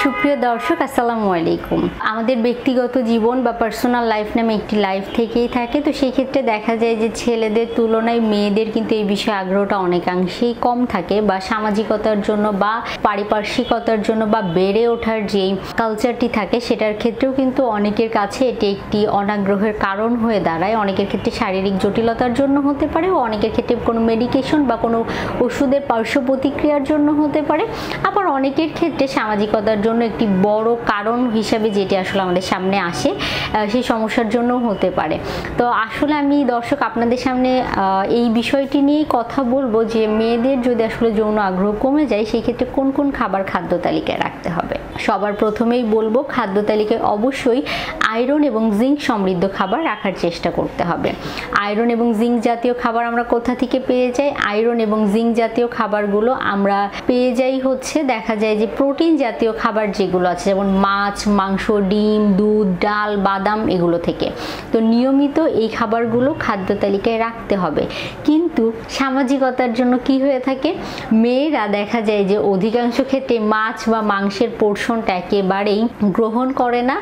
সুপ্রিয় দর্শক আসসালামু আলাইকুম। আমাদের ব্যক্তিগত জীবন বা পার্সোনাল লাইফ নামে একটি লাইফ থেকেই থাকে, তো সেই ক্ষেত্রে দেখা যায় যে ছেলেদের তুলনায় মেয়েদের কিন্তু এই বিষয়ে আগ্রহটা অনেকাংশেই কম থাকে, বা সামাজিকতার জন্য বা পারিপার্শ্বিকতার জন্য বা বেড়ে ওঠার যেই কালচারটি থাকে সেটার ক্ষেত্রেও কিন্তু অনেকের কাছে এটি একটি অনাগ্রহের কারণ হয়ে দাঁড়ায়। অনেকের ক্ষেত্রে শারীরিক জটিলতার জন্য হতে পারে, ও অনেকের ক্ষেত্রে কোনো মেডিকেশন বা কোনো ওষুধের পার্শ্ব প্রতিক্রিয়ার জন্য হতে পারে, আবার অনেকের ক্ষেত্রে সামাজিকতার জন্য একটি বড় কারণ হিসাবে যেটি আসলে আমাদের সামনে আসে সেই সমস্যার জন্য হতে পারে। তো আসলে আমি দর্শক আপনাদের সামনে এই বিষয়টি নিয়েই কথা বলবো যে মেয়েদের যদি আসলে যৌন আগ্রহ কমে যায় সেই ক্ষেত্রে কোন কোন খাবার খাদ্য তালিকায় রাখতে হবে। সবার প্রথমেই বলবো খাদ্য তালিকায় অবশ্যই আয়রন এবং জিঙ্ক সমৃদ্ধ খাবার রাখার চেষ্টা করতে হবে। আয়রন এবং জিঙ্ক জাতীয় খাবার আমরা কোথা থেকে পেয়ে যাই? আয়রন এবং জিঙ্ক জাতীয় খাবারগুলো আমরা পেয়ে যাই হচ্ছে দেখা যায় যে প্রোটিন জাতীয় খাবার যেগুলো আছে, যেমন মাছ, মাংস, ডিম, দুধ, ডাল, বাদাম, এগুলো থেকে। তো নিয়মিত এই খাবারগুলো খাদ্য তালিকায় রাখতে হবে। কিন্তু সামাজিকতার জন্য কি হয়ে থাকে, মেয়েরা দেখা যায় যে অধিকাংশ ক্ষেত্রে মাছ বা মাংসের পোর্শনটা একেবারেই গ্রহণ করে না,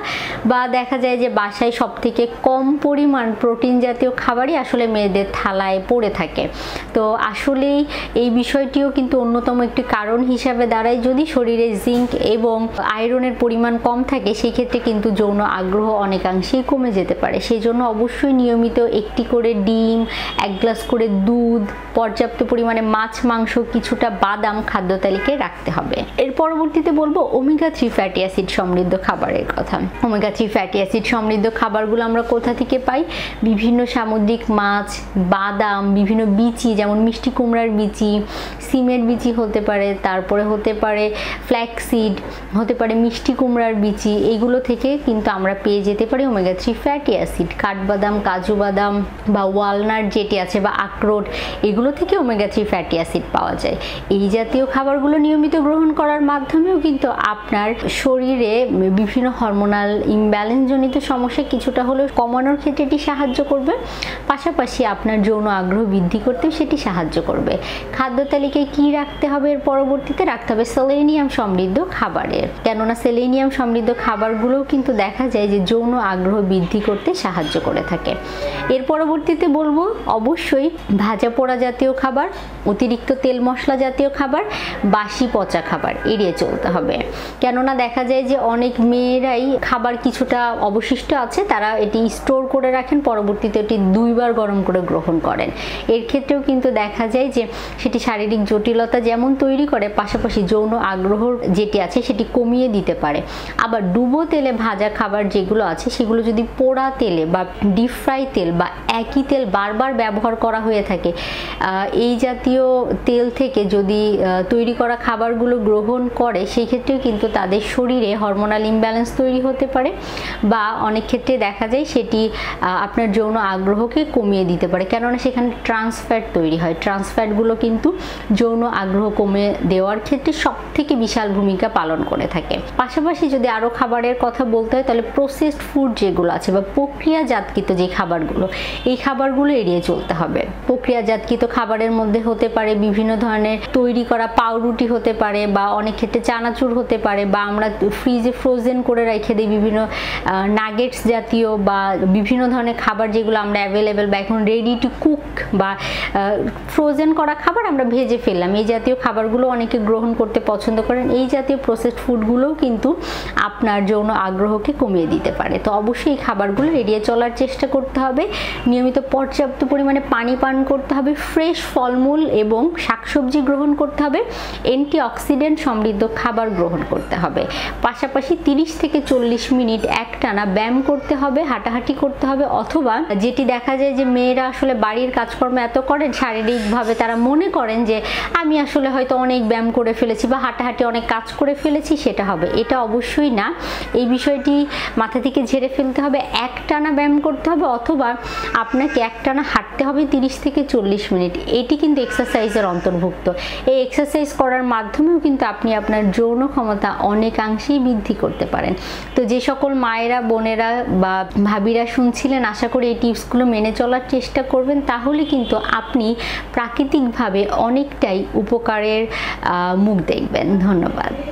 বা দেখা যায় যে বাসায় সব থেকে কম পরিমাণ প্রোটিন জাতীয় খাবারই আসলে মেয়েদের থালায় পড়ে থাকে। তো আসলেই এই বিষয়টিও কিন্তু অন্যতম একটি কারণ হিসাবে দাঁড়ায়। যদি শরীরে জিঙ্ক এবং আয়রনের পরিমাণ কম থাকে সেই ক্ষেত্রে কিন্তু যৌন আগ্রহ অনেকাংশেই কমে যেতে পারে। সেই জন্য অবশ্যই নিয়মিত একটি করে ডিম, 1 গ্লাস করে দুধ, পর্যাপ্ত পরিমাণে মাছ, মাংস, কিছুটা বাদাম খাদ্য তালিকায় রাখতে হবে। এর পরবর্তীতে বলবো ওমেগা 3 ফ্যাটি অ্যাসিড সমৃদ্ধ খাবারের কথা। ওমেগা 3 ফ্যাটি অ্যাসিড সমৃদ্ধ খাবারগুলো আমরা কোথা থেকে পাই? বিভিন্ন সামুদ্রিক মাছ, বাদাম, বিভিন্ন বিচি, যেমন মিষ্টি কুমড়ার বিচি, সিমের বিচি হতে পারে, তারপরে হতে পারে ফ্ল্যাক্সিড, হতে পারে মিষ্টি কুমড়ার বিচি, এগুলো থেকে কিন্তু আমরা পেয়ে যেতে পারি ওমেগা 3 ফ্যাটি অ্যাসিড। কাঠবাদাম, কাজু বাদাম বা ওয়ালনাট যেটি আছে বা আখরোট, এগুলো থেকে ওমেগা 3 ফ্যাটি অ্যাসিড পাওয়া যায়। এই জাতীয় খাবারগুলো নিয়মিত গ্রহণ করার মাধ্যমেও কিন্তু আপনার শরীরে বিভিন্ন হরমোনাল ইমব্যালেন্স জনিত সমস্যা কিছুটা হলেও কমানোর ক্ষেত্রে এটি সাহায্য করবে, পাশাপাশি আপনার যৌন আগ্রহ বৃদ্ধি করতেও সেটি সাহায্য করবে। খাদ্য তালিকায় কি রাখতে হবে? এর পরবর্তীতে রাখতে হবে সেলেনিয়াম সমৃদ্ধ খাবারের, কেননা সেলেনিয়াম সমৃদ্ধ খাবারগুলোও কিন্তু দেখা যায় যে যৌন আগ্রহ বৃদ্ধি করতে সাহায্য করে থাকে। এর পরবর্তীতে বলবো অবশ্যই ভাজা পোড়া জাতীয় খাবার, অতিরিক্ত তেল মশলা জাতীয় খাবার, বাসি পচা খাবার এড়িয়ে চলতে হবে। কেননা দেখা যায় যে অনেক মেয়েরাই খাবার কিছুটা অবশিষ্ট আছে, তারা এটি স্টোর করে রাখেন, পরবর্তীতে এটি 2 বার গরম করে গ্রহণ করেন। এর ক্ষেত্রেও কিন্তু দেখা যায় যে সেটি শারীরিক জটিলতা যেমন তৈরি করে, পাশাপাশি যৌন আগ্রহ যেটি আছে সেটি কমিয়ে দিতে পারে। আবার ডুবো তেলে ভাজা খাবার যেগুলো আছে সেগুলো যদি পোড়া তেলে বা ডিপ ফ্রাই তেল বা একই তেল বারবার ব্যবহার করা হয়ে থাকে, এই জাতীয় তেল থেকে যদি তৈরি করা খাবারগুলো গ্রহণ করে সেই ক্ষেত্রেও কিন্তু তাদের শরীরে হরমোনাল ইমব্যালেন্স তৈরি হতে পারে, বা অনেক ক্ষেত্রে দেখা যায় সেটি আপনার যৌন আগ্রহকে কমিয়ে দিতে পারে, কেননা সেখানে ট্রান্সফ্যাট তৈরি হয়। ট্রান্সফ্যাটগুলো কিন্তু যৌন আগ্রহ কমে দেওয়ার ক্ষেত্রে সব থেকে বিশাল ভূমিকা পালন করে থাকে। পাশাপাশি যদি আরও খাবারের কথা বলতে হয় তাহলে প্রসেসড ফুড যেগুলো আছে বা প্রক্রিয়াজাতকৃত যে খাবারগুলো, এই খাবারগুলো এড়িয়ে চলতে হবে। প্রক্রিয়াজাতকৃত খাবারের মধ্যে হতে পারে বিভিন্ন ধরনের তৈরি করা পাউরুটি হতে পারে, বা অনেক ক্ষেত্রে চানাচুর হতে পারে, বা আমরা ফ্রিজে ফ্রোজেন করে রেখে দিই বিভিন্ন নাগেটস জাতীয় বা বিভিন্ন ধরনের খাবার যেগুলো আমরা অ্যাভেলেবেল বা এখন রেডি টু কুক বা ফ্রোজেন করা খাবার আমরা ভেজে ফেললাম, এই জাতীয় খাবারগুলো অনেকে গ্রহণ করতে পছন্দ করেন। এই জাতীয় প্রসেসড ফুডগুলোও কিন্তু আপনার যৌন আগ্রহকে কমিয়ে দিতে পারে। তো অবশ্যই এই খাবারগুলো এড়িয়ে চলার চেষ্টা করতে হবে। নিয়মিত পর্যাপ্ত পরিমাণে পানি পান করতে হবে, ফ্রেশ ফলমূল এবং শাকসবজি গ্রহণ করতে হবে, অ্যান্টিঅক্সিডেন্ট সমৃদ্ধ খাবার গ্রহণ করতে হবে, পাশাপাশি 30 থেকে 40 মিনিট একটানা ব্যায়াম করতে হবে, হাঁটাহাঁটি করতে হবে, অথবা যেটি দেখা যায় যে মেয়েরা আসলে বাড়ির কাজকর্ম এত করেন শারীরিকভাবে তারা মনে করেন যে আমি আসলে হয়তো অনেক ব্যায়াম করে ফেলেছি বা হাঁটাহাঁটি অনেক কাজ করে ফেলেছি, সেটা হবে। এটা অবশ্যই না, এই বিষয়টি মাথা থেকে ঝেড়ে ফেলতে হবে। একটানা ব্যায়াম করতে হবে, অথবা আপনাকে একটানা হাঁটতে হবে 30 থেকে 40 মিনিট। এটি কিন্তু এক্সারসাইজের অন্তর্ভুক্ত। এই এক্সারসাইজ করার মাধ্যমেও কিন্তু আপনি আপনার যৌন ক্ষমতা অনেকাংশেই বৃদ্ধি করতে পারেন। তো যে সকল মায়েরা, বোনেরা বা ভাবিরা শুনছিলেন, আশা করি এই টিপসগুলো মেনে চলার চেষ্টা করবেন, তাহলে কিন্তু আপনি প্রাকৃতিকভাবে অনেকটাই উপকারের মুখ দেখবেন। ধন্যবাদ।